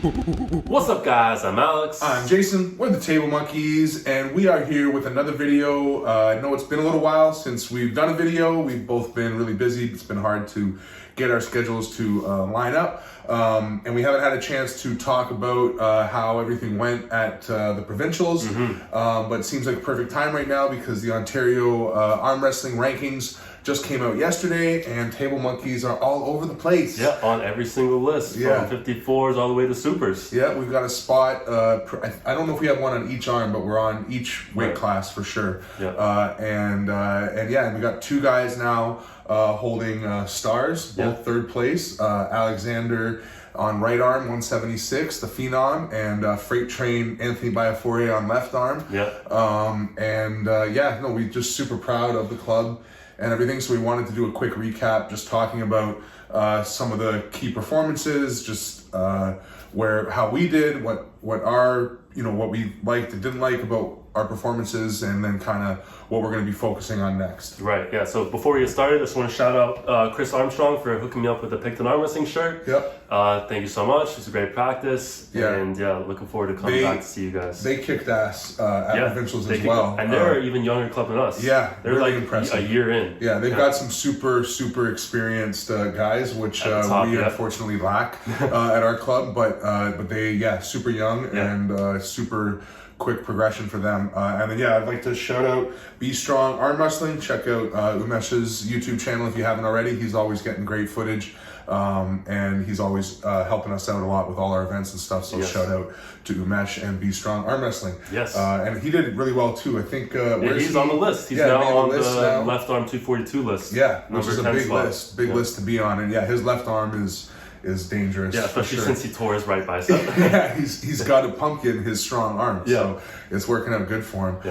What's up, guys? I'm Alex. I'm Jason. We're the Table Monkeys, and we are here with another video. I know it's been a little while since we've done a video. We've both been really busy. It's been hard to get our schedules to line up, and we haven't had a chance to talk about how everything went at the Provincials. But it seems like a perfect time right now because the Ontario arm wrestling rankings just came out yesterday, and Table Monkeys are all over the place. Yeah, on every single list, Yeah. from 54s all the way to supers. Yeah, we've got a spot. I don't know if we have one on each arm, but we're on each weight class for sure. Yeah. And we got two guys now holding stars, both third place. Alexander on right arm, 176, the Phenom, and Freight Train Anthony Biafore on left arm. Yeah. We're just super proud of the club and everything. So we wanted to do a quick recap, just talking about some of the key performances, just how we did, what our, what we liked and didn't like about our performances, and then kind of what we're going to be focusing on next. Right, yeah. So before we get started, I just want to shout out Chris Armstrong for hooking me up with the Picton arm wrestling shirt. Yep. Thank you so much. It's a great practice. Yeah. And looking forward to coming back to see you guys. They kicked ass at Provincials as well. And they're even younger club than us. Yeah, they're really like impressive. a year in. Yeah, they've got some super experienced guys, which we unfortunately lack at our club. But they, super young and super quick progression for them. And then I'd like to shout out Be Strong Arm Wrestling. Check out Umesh's YouTube channel if you haven't already. He's always getting great footage, and he's always helping us out a lot with all our events and stuff. So shout out to Umesh and Be Strong Arm Wrestling. Yes. And he did really well too. I think he's on the list. He's now on the left arm 242 list. Yeah, which is a big spot. list to be on. And his left arm is dangerous. Yeah, especially since he tore his right bicep. He's got a pumpkin, his strong arm. So it's working out good for him. So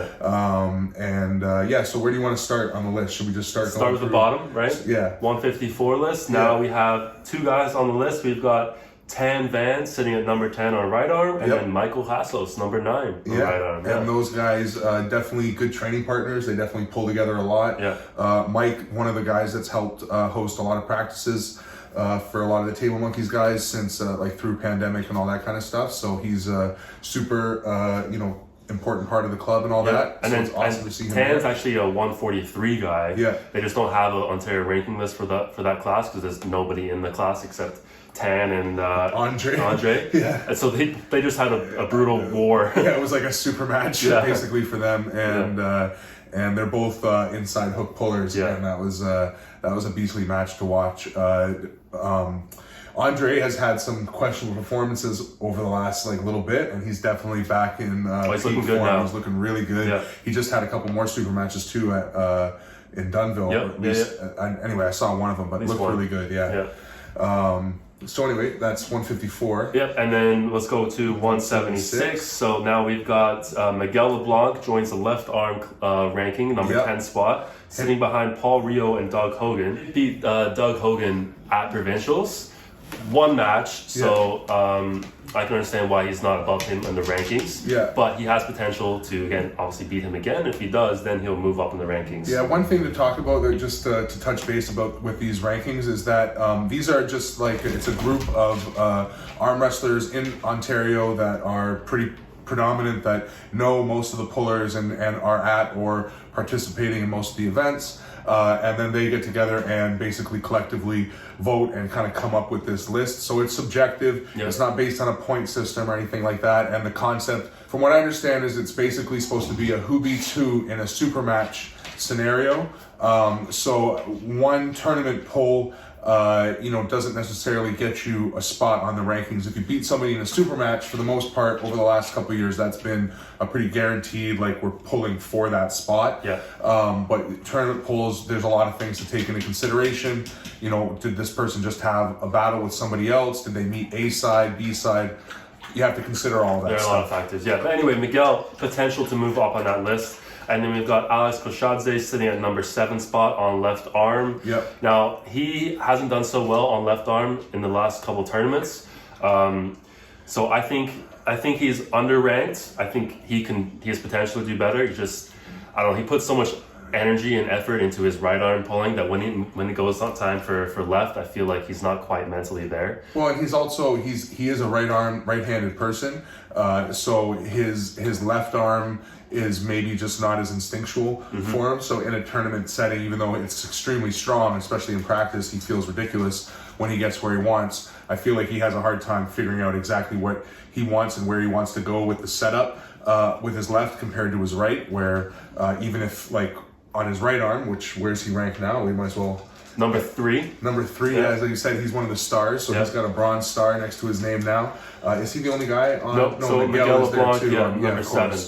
where do you want to start on the list? Should we just start with the bottom, right? Yeah. 154 list. Now we have two guys on the list. We've got Tan Van sitting at number 10 on right arm, and then Michael Hassos, number 9 on right arm. And those guys, definitely good training partners. They definitely pull together a lot. Mike, one of the guys that's helped host a lot of practices for a lot of the Table Monkeys guys since through pandemic and all that kind of stuff. So he's a super important part of the club and all that. And so then it's awesome to see him. Tan's actually a 143 guy. Yeah. They just don't have an Ontario ranking list for that class because there's nobody in the class except Tan and Andre. Yeah. And so they just had a brutal war. Yeah, it was like a super match basically for them, and they're both inside hook pullers, and that was a beastly match to watch. Andre has had some questionable performances over the last little bit, and he's definitely back in he's looking good now. He's looking really good. Yeah. He just had a couple more super matches too at in Dunnville. Anyway, I saw one of them, but it looked really good. So anyway, that's 154. Yep, and then let's go to 176. So now we've got Miguel LeBlanc joins the left arm ranking, number 10 spot, sitting behind Paul Rio and Doug Hogan. Beat Doug Hogan at Provincials. One match, so I can understand why he's not above him in the rankings. Yeah. But he has potential to, again, obviously beat him again. If he does, then he'll move up in the rankings. Yeah, one thing to talk about, just to touch base about with these rankings, is that these are just it's a group of arm wrestlers in Ontario that are pretty predominant, that know most of the pullers and are at or participating in most of the events. And then they get together and basically collectively vote and kind of come up with this list. So it's subjective. It's not based on a point system or anything like that. And the concept, from what I understand, is it's basically supposed to be a who beats who in a super match scenario. So one tournament poll doesn't necessarily get you a spot on the rankings. If you beat somebody in a super match, for the most part, over the last couple of years, that's been a pretty guaranteed, we're pulling for that spot. But tournament polls, there's a lot of things to take into consideration. Did this person just have a battle with somebody else? Did they meet A side, B side? You have to consider all that stuff. There are a lot of factors, But anyway, Miguel, potential to move up on that list. And then we've got Alex Koshadze sitting at number 7 spot on left arm. Now, he hasn't done so well on left arm in the last couple tournaments. So I think he's underranked. I think he has potential to do better. He puts so much energy and effort into his right arm pulling that when it goes on time for left, I feel like he's not quite mentally there. Well, and he is a right-handed person, so his left arm is maybe just not as instinctual for him. So in a tournament setting, even though it's extremely strong, especially in practice, he feels ridiculous when he gets where he wants. I feel like he has a hard time figuring out exactly what he wants and where he wants to go with the setup with his left compared to his right, where even if like on his right arm, where's he ranked now? We might as well. Number three. Yeah. As you said, he's one of the stars, so he's got a bronze star next to his name now. Is he the only guy on? No, so Miguel is there LeBlanc, too. number 7.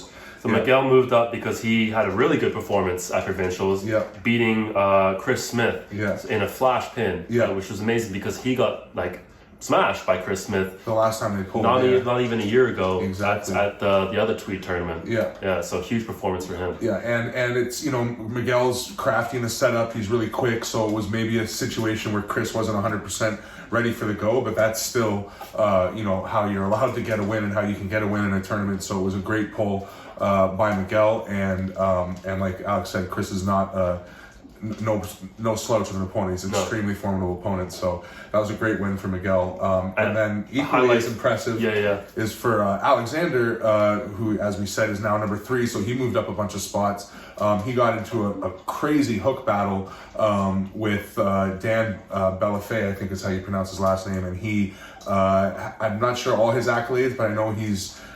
So Miguel moved up because he had a really good performance at Provincials, beating Chris Smith in a flash pin, which was amazing because he got like smashed by Chris Smith the last time they pulled. Not even a year ago, exactly, at the other tweet tournament. So huge performance for him. And it's, you know, Miguel's crafty in the setup. He's really quick, so it was maybe a situation where Chris wasn't 100% ready for the go, but that's still you know, how you're allowed to get a win and how you can get a win in a tournament. So it was a great pull by Miguel, and like Alex said, Chris is not no slouch of an opponent. He's an extremely formidable opponent. So that was a great win for Miguel. And then equally as impressive is for Alexander, who, as we said, is now number 3. So he moved up a bunch of spots. He got into a crazy hook battle with Dan Bellafay, I think is how you pronounce his last name. And he, I'm not sure all his accolades, but I know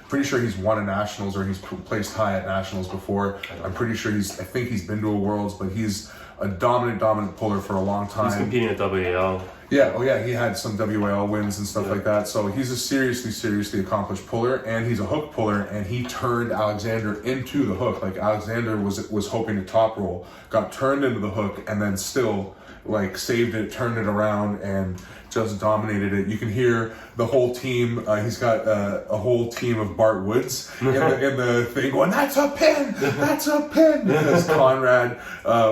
pretty sure he's won a nationals or he's placed high at nationals before. I'm pretty sure I think he's been to a worlds, but he's a dominant puller for a long time. He's competing at WAL. He had some WAL wins and stuff like that. So he's a seriously accomplished puller, and he's a hook puller, and he turned Alexander into the hook. Like Alexander was hoping to top roll, got turned into the hook, and then still like saved it, turned it around, and just dominated it. You can hear the whole team. He's got a whole team of Bart Woods in the thing going, "That's a pin! That's a pin!" Because Conrad,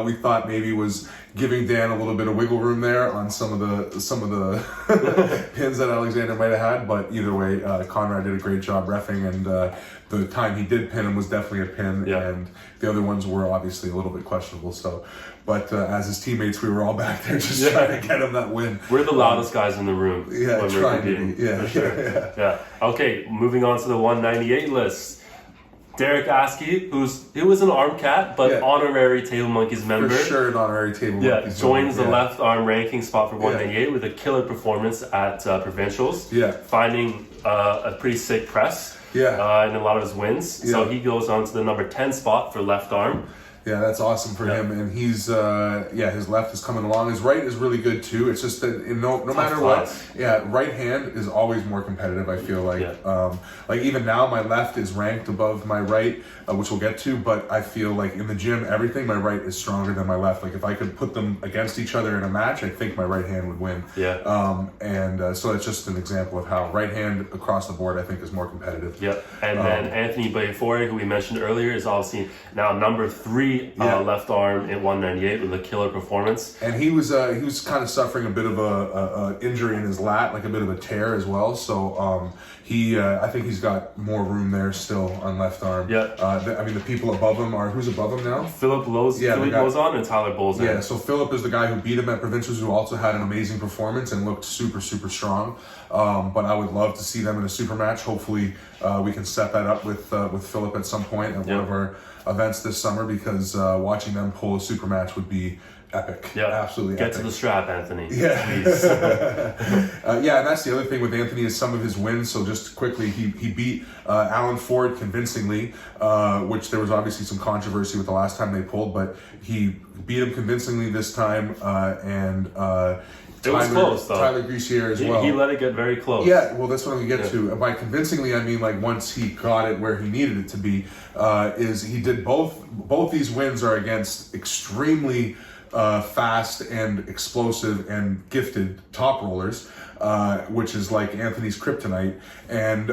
we thought maybe was giving Dan a little bit of wiggle room there on some of the pins that Alexander might have had. But either way, Conrad did a great job reffing, and the time he did pin him was definitely a pin, and the other ones were obviously a little bit questionable. So, but as his teammates, we were all back there just trying to get him that win. We're the loudest guys in the room. When we're competing. For sure. Okay, moving on to the 198 list. Derek Askey, he was an arm cat, but honorary Table Monkeys member. For sure, an honorary Table Monkeys joins the left arm ranking spot for 198 with a killer performance at Provincials. Finding a pretty sick press in a lot of his wins. So he goes on to the number 10 spot for left arm. Yeah, that's awesome for him, and he's his left is coming along. His right is really good too. It's just that no matter what, right hand is always more competitive. I feel like like even now my left is ranked above my right, which we'll get to. But I feel like in the gym, everything my right is stronger than my left. Like if I could put them against each other in a match, I think my right hand would win. So it's just an example of how right hand across the board I think is more competitive. And then Anthony Bayfore, who we mentioned earlier, is obviously now number 3. Left arm in 198 with a killer performance, and he was kind of suffering a bit of a injury in his lat, like a bit of a tear as well. So I think he's got more room there still on left arm. I mean the people above him are who's above him now? Philip Lozon and Tyler Bolzan. So Philip is the guy who beat him at Provincials, who also had an amazing performance and looked super strong. But I would love to see them in a super match. Hopefully we can set that up with Philip at some point at one of our events this summer, because watching them pull a super match would be epic. Absolutely Get epic. to the strap, Anthony. Please. And that's the other thing with Anthony is some of his wins. So just quickly, he beat Alan Ford convincingly, which there was obviously some controversy with the last time they pulled, but he beat him convincingly this time, and it was close, though. Tyler Grissier as well. He let it get very close. Well, that's what I'm going to get to. By convincingly, I mean like once he got it where he needed it to be, is he did both these wins are against extremely fast and explosive and gifted top rollers, which is like Anthony's kryptonite. And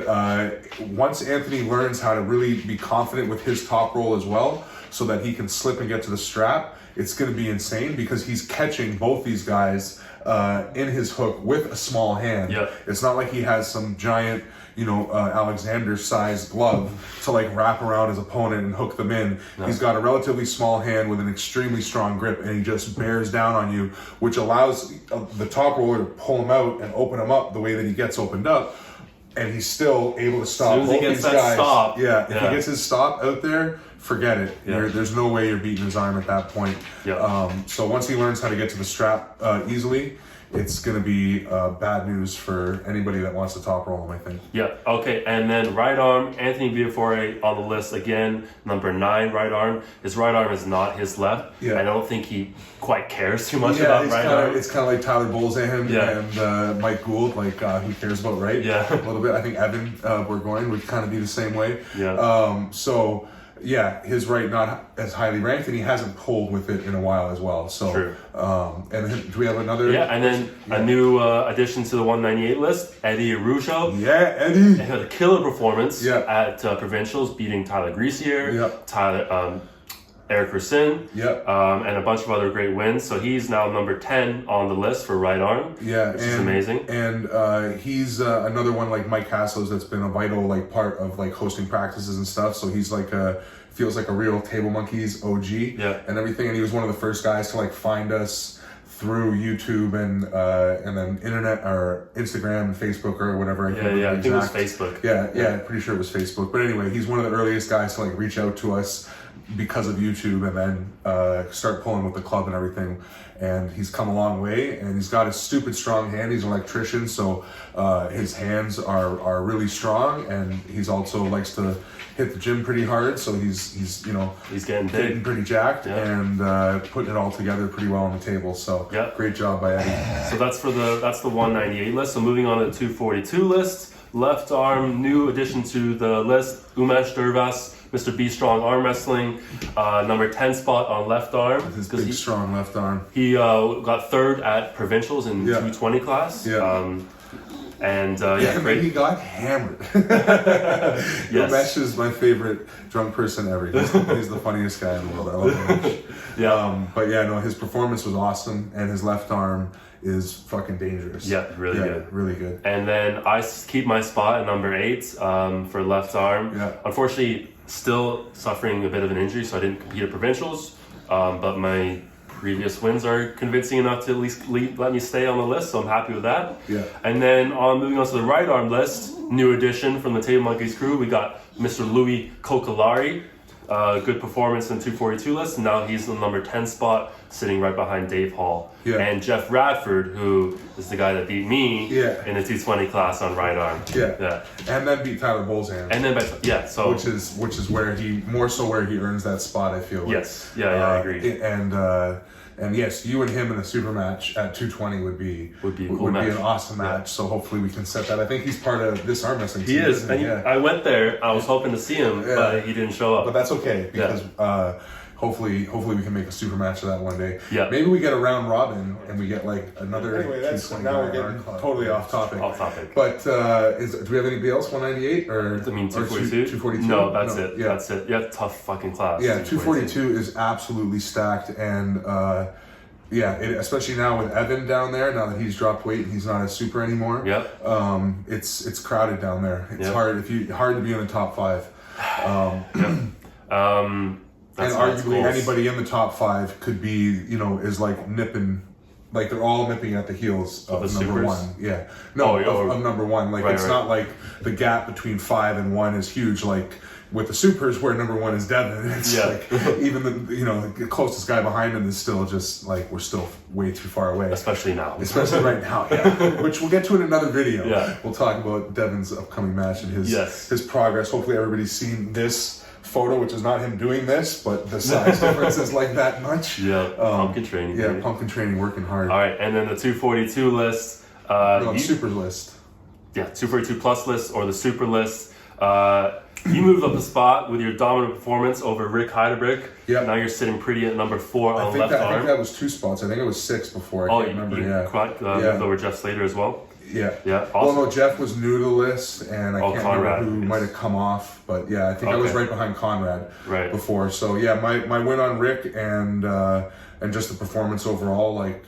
once Anthony learns how to really be confident with his top roll as well, so that he can slip and get to the strap, it's going to be insane, because he's catching both these guys in his hook with a small hand. Yep. It's not like he has some giant, Alexander-sized glove to like wrap around his opponent and hook them in. No. He's got a relatively small hand with an extremely strong grip, and he just bears down on you, which allows the top roller to pull him out and open him up the way that he gets opened up. And he's still able to stop both these guys. Stop. Yeah, if he gets his stop out there, forget it. Yeah. There's no way you're beating his arm at that point. Yeah. So once he learns how to get to the strap easily, it's going to be bad news for anybody that wants to top roll him, I think. Yeah, okay. And then right arm, Anthony Viafore on the list again, number 9 right arm. His right arm is not his left. Yeah. I don't think he quite cares too much about right arm. It's kind of like Tyler Bolzan and Mike Gould, like who cares about right? Yeah. A little bit. I think Evan Burgoyne would kind of be the same way. Yeah. His right not as highly ranked, and he hasn't pulled with it in a while as well. So, true. And then, do we have another? Yeah, and then a new addition to the 198 list, Eddie Arusho. Yeah, Eddie. He had a killer performance at Provincials, beating Tyler Greasier, Eric Racine, and a bunch of other great wins. So he's now number 10 on the list for right arm, which is amazing. And he's another one like Mike Haslo's that's been a vital like part of like hosting practices and stuff. So he's like feels like a real Table Monkeys OG and everything. And he was one of the first guys to like find us through YouTube and then internet or Instagram and Facebook or whatever. I think it was Facebook. Yeah, pretty sure it was Facebook. But anyway, he's one of the earliest guys to like reach out to us because of YouTube and then start pulling with the club and everything. And he's come a long way, and he's got a stupid strong hand. He's an electrician, so his hands are really strong, and he's also likes to hit the gym pretty hard. So he's getting pretty jacked and putting it all together pretty well on the table. So great job by Eddie. So that's the 198 list. So moving on to the 242 list, left arm new addition to the list, Umesh Durvas. Mr. B Strong Arm Wrestling, number 10 spot on left arm. His big strong left arm. He got 3rd at Provincials in 220 class. Great. He got hammered. Yes. Umesh is my favorite drunk person ever. He's the funniest guy in the world. I love Umesh. His performance was awesome, and his left arm is fucking dangerous. Yeah, good. Really good. And then I keep my spot at number 8 for left arm. Yeah. Unfortunately, still suffering a bit of an injury, so I didn't compete at Provincials, but my previous wins are convincing enough to at least let me stay on the list, so I'm happy with that. Yeah. And then moving on to the right arm list, new addition from the Table Monkeys crew, we got Mr. Louis Kokolari. Good performance in the 242 list, and now he's in the number 10 spot, sitting right behind Dave Hall. Yeah. And Jeff Radford, who is the guy that beat me in the 220 class on right arm. Yeah. And then beat Tyler Bolzan. And then which is where he earns that spot, I feel like. Yes. I agree. And yes, you and him in a super match at 220 would be an awesome match. So hopefully we can set that. I think he's part of this arm wrestling team. He is. And I went there. I was hoping to see him, but he didn't show up. But that's okay because hopefully we can make a super match of that one day. Yeah. Maybe we get a round robin and we get like another. Anyway, now we're getting totally off topic. But do we have anybody else? 198 or 242? 242. No, that's it. Yeah. That's it. Yeah, tough fucking class. Yeah, 242 is absolutely stacked, and especially now with Evan down there. Now that he's dropped weight and he's not a super anymore. Yep. It's crowded down there. It's hard to be in the top 5. And arguably anybody in the top 5 could be, is like nipping, like they're all nipping at the heels of number supers? 1. Yeah. No, of number 1. Like it's not like the gap between 5 and 1 is huge. Like with the supers where number 1 is Devin, it's like even the closest guy behind him is still just like we're still way too far away. Especially now. Especially right now, which we'll get to in another video. Yeah. We'll talk about Devin's upcoming match and his progress. Hopefully everybody's seen this photo, which is not him doing this, but the size difference is like that much. Pumpkin training. Yeah, pumpkin training, working hard. All right, and then the 242 list. Super list. Yeah, 242 plus list or the super list. You moved up a spot with your dominant performance over Rick Heidebrick. Yeah. Now you're sitting pretty at number 4 on left arm. I think that was 2 spots. I think it was 6 before. I can't remember. Moved over Jeff Slater as well. Yeah. Awesome. Well, no, Jeff was new to the list, and I can't remember who might have come off, but I think I was right behind Conrad before. So my win on Rick and just the performance overall, like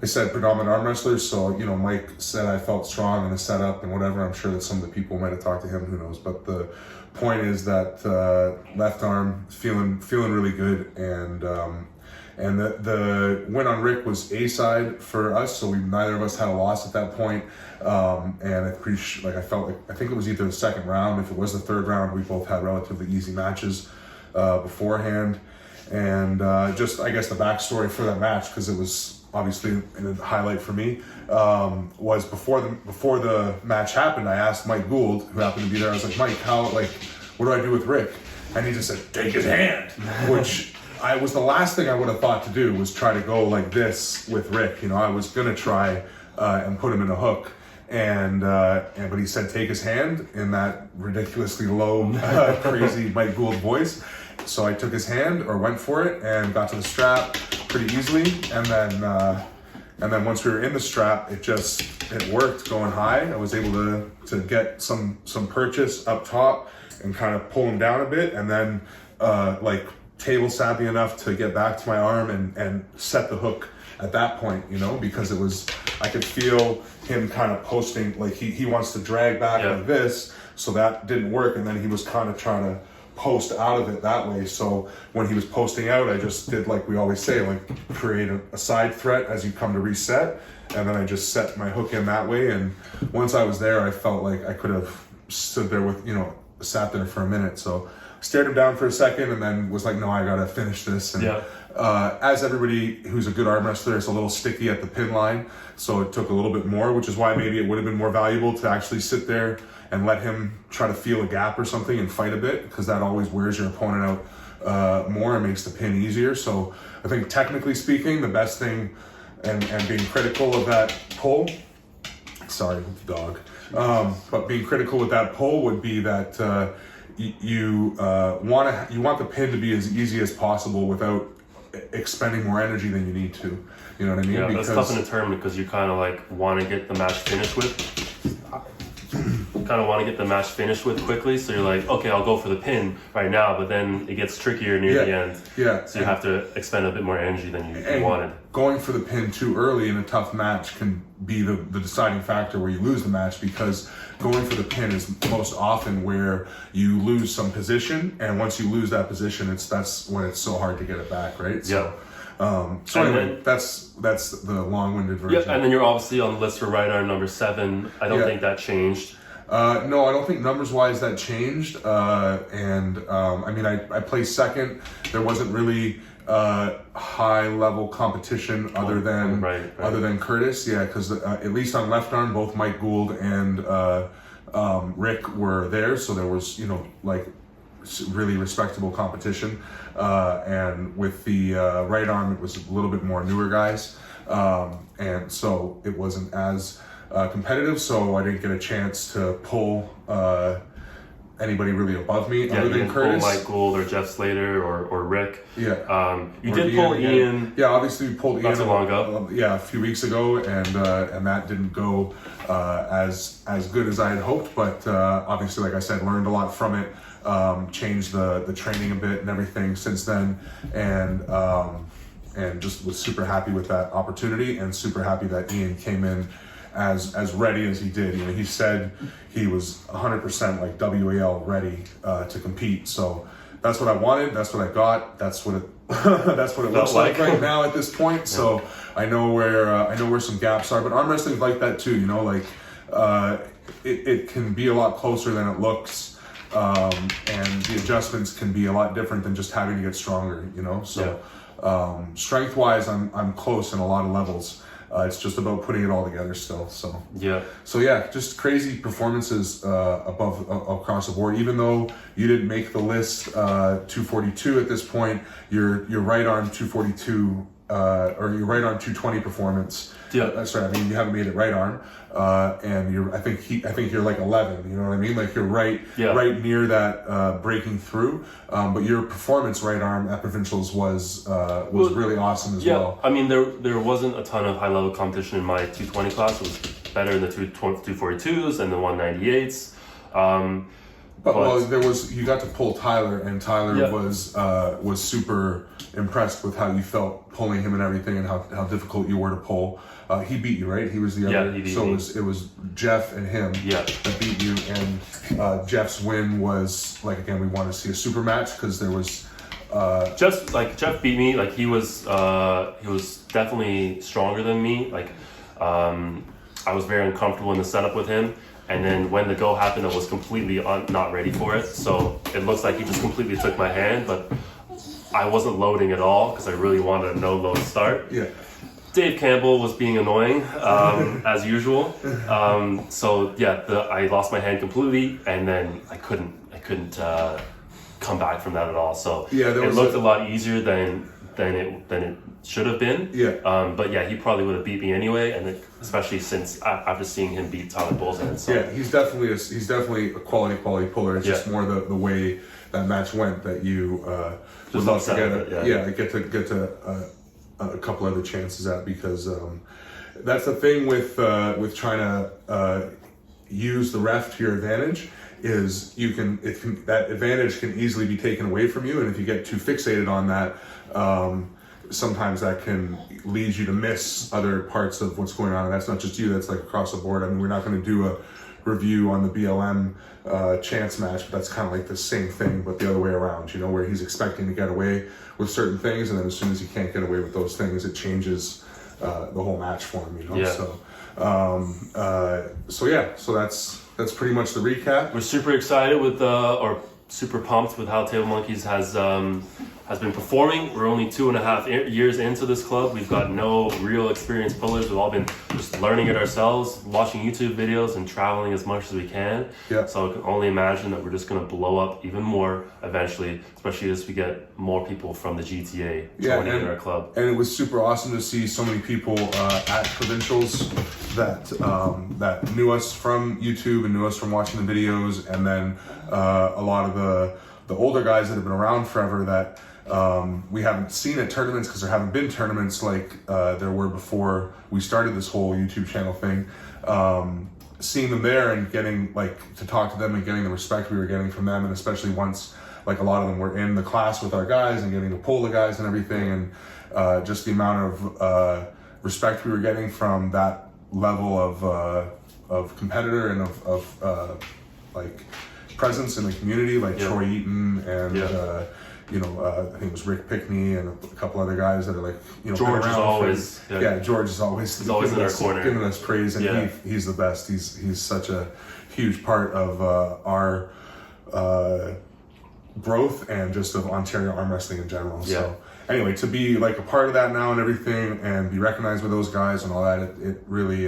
I said predominant arm wrestlers. So, you know, Mike said I felt strong in the setup and whatever. I'm sure that some of the people might have talked to him, who knows. But the point is that left arm feeling really good, and the win on Rick was A side for us, so neither of us had a loss at that point. And I'm pretty sure, like I think it was either the second round. If it was the third round, we both had relatively easy matches beforehand. And just, I guess, the backstory for that match, because it was obviously a highlight for me, was before the match happened, I asked Mike Gould, who happened to be there. I was like, Mike, what do I do with Rick? And he just said, take his hand, which was the last thing I would have thought to do, was try to go like this with Rick. You know, I was gonna try and put him in a hook. But he said, take his hand, in that ridiculously low, crazy Mike Gould voice. So I took his hand, or went for it, and got to the strap pretty easily. And then once we were in the strap, it worked going high. I was able to get some purchase up top and kind of pull him down a bit, and then like table savvy enough to get back to my arm and set the hook at that point, you know, because I could feel him kind of posting, like he wants to drag back like this, so that didn't work, and then he was kind of trying to post out of it that way. So when he was posting out, I just did, like we always say, like create a side threat as you come to reset, and then I just set my hook in that way. And once I was there, I felt like I could have stood there with, you know, sat there for a minute. So I stared him down for a second, and then was like, no, I gotta finish this. And as everybody who's a good arm wrestler, it's a little sticky at the pin line, so it took a little bit more, which is why maybe it would have been more valuable to actually sit there and let him try to feel a gap or something and fight a bit, because that always wears your opponent out more and makes the pin easier. So I think, technically speaking, the best thing, and being critical of that pull, sorry, with the dog, but being critical with that pull would be that you want the pin to be as easy as possible without expending more energy than you need to. You know what I mean? Yeah, that's tough in determine, because you kind of like want to get the match finished with quickly. So you're like, okay, I'll go for the pin right now, but then it gets trickier near the end. Yeah. So you have to expend a bit more energy than you wanted. Going for the pin too early in a tough match can be the deciding factor where you lose the match, because going for the pin is most often where you lose some position, and once you lose that position, that's when it's so hard to get it back, right? So, anyway, that's the long-winded version. Yeah, and then you're obviously on the list for right arm number 7. I don't think that changed. No, I don't think numbers-wise that changed. I mean, I placed second. There wasn't really high-level competition other than Curtis. Yeah, because at least on left arm, both Mike Gould and Rick were there, so there was, you know, like, really respectable competition. And with the right arm, it was a little bit more newer guys, and so it wasn't as competitive, so I didn't get a chance to pull anybody really above me other than Curtis. Pull Mike Gould or Jeff Slater or Rick. Yeah. You did pull Ian. Yeah, obviously we pulled Ian not so long ago. A few weeks ago, and that didn't go as good as I had hoped. But obviously, like I said, learned a lot from it. Changed the training a bit and everything since then, and just was super happy with that opportunity, and super happy that Ian came in as ready as he did. You know, he said he was 100% like WAL ready to compete. So that's what I wanted. That's what I got. That's what it looks like right now at this point. So I know where some gaps are. But arm wrestling is like that too. You know, like it can be a lot closer than it looks. And the adjustments can be a lot different than just having to get stronger, you know? So, strength-wise, I'm close in a lot of levels. It's just about putting it all together still, so. So yeah, just crazy performances across the board. Even though you didn't make the list 242 at this point, your right arm 242, or your right arm 220 performance. Sorry, I mean, you haven't made it right arm. And I think you're like 11, you know what I mean? Like you're right near that breaking through. But your performance right arm at Provincials was really awesome as well. I mean, there wasn't a ton of high level competition in my 220 class. It was better in the 242s and the 198s. But well, you got to pull Tyler, and Tyler was super impressed with how you felt pulling him and everything, and how difficult you were to pull. He beat you, right? He was the other. He beat so me. It was Jeff and him that beat you, and Jeff's win was like, again, we want to see a super match because there was. Jeff beat me. Like he was definitely stronger than me. Like I was very uncomfortable in the setup with him. And then when the go happened, I was completely not ready for it. So it looks like he just completely took my hand, but I wasn't loading at all because I really wanted a no load start. Yeah. Dave Campbell was being annoying as usual. I lost my hand completely, and then I couldn't come back from that at all. So it looked a lot easier than it should have been. But he probably would have beat me anyway, and especially since after seeing him beat Tyler Bullshead. So. Yeah, he's definitely a quality puller. It's just more the way that match went that you would love to get a couple other chances at, because that's the thing with trying to use the ref to your advantage. Is that advantage can easily be taken away from you, and if you get too fixated on that, sometimes that can lead you to miss other parts of what's going on. And that's not just you; that's like across the board. I mean, we're not going to do a review on the BLM chance match, but that's kind of like the same thing, but the other way around. You know, where he's expecting to get away with certain things, and then as soon as he can't get away with those things, it changes the whole match for him. You know, so that's pretty much the recap. We're super excited or super pumped with how Table Monkeys has been performing. We're only 2.5 years into this club. We've got no real experienced pullers. We've all been just learning it ourselves, watching YouTube videos, and traveling as much as we can. Yeah. So I can only imagine that we're just going to blow up even more eventually, especially as we get more people from the GTA joining in our club. And it was super awesome to see so many people at Provincials that knew us from YouTube and knew us from watching the videos, and then a lot of the older guys that have been around forever that we haven't seen at tournaments because there haven't been tournaments like there were before we started this whole YouTube channel thing. Seeing them there and getting to talk to them and getting the respect we were getting from them, and especially once a lot of them were in the class with our guys and getting to pull the guys and everything, and just the amount of respect we were getting from that level of competitor and of presence in the community, Troy Eaton and I think it was Rick Pickney and a couple other guys that are George is always George is always in our corner giving us praise, and he's the best. He's such a huge part of our growth and just of Ontario arm wrestling in general. So anyway, to be a part of that now and everything, and be recognized with those guys and all that, it really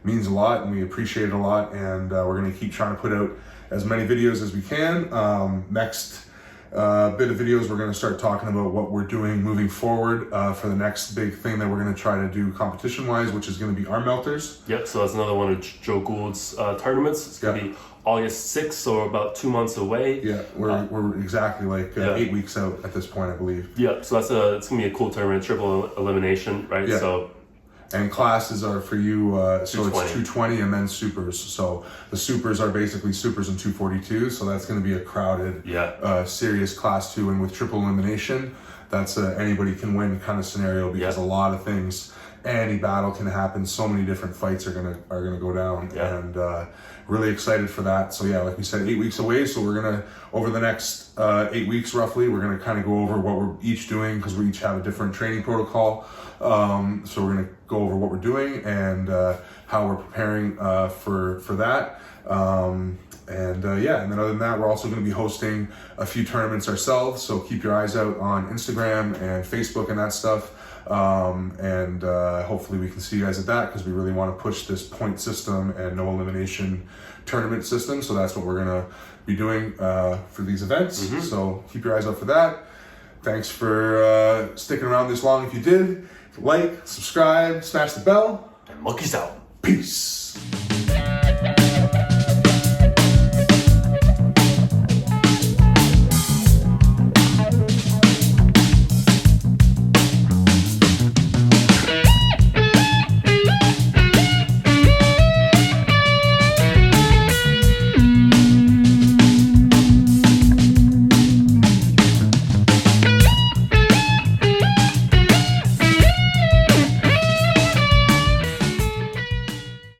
means a lot, and we appreciate it a lot, and we're going to keep trying to put out as many videos as we can. Next bit of videos, we're going to start talking about what we're doing moving forward for the next big thing that we're going to try to do competition wise, which is going to be arm melters. Yep, so that's another one of Joe Gould's tournaments. It's going to be August 6th, so about 2 months away. Yeah, we're exactly 8 weeks out at this point, I believe. Yeah, so it's going to be a cool tournament, triple elimination, right? Yeah. So. And classes are for you, so 220. It's 220 and then supers. So the supers are basically supers and 242. So that's going to be a crowded, serious class 2. And with triple elimination, that's anybody can win kind of scenario, because a lot of things, any battle can happen. So many different fights are gonna go down, and really excited for that. So like we said, 8 weeks away. So we're gonna, over the next 8 weeks roughly, we're gonna kind of go over what we're each doing, because we each have a different training protocol. So we're gonna go over what we're doing and how we're preparing for that. And then other than that, we're also going to be hosting a few tournaments ourselves. So keep your eyes out on Instagram and Facebook and that stuff. And hopefully we can see you guys at that, because we really want to push this point system and no elimination tournament system. So that's what we're going to be doing for these events. Mm-hmm. So keep your eyes out for that. Thanks for sticking around this long. If you did, like, subscribe, smash the bell. And monkeys out. Peace.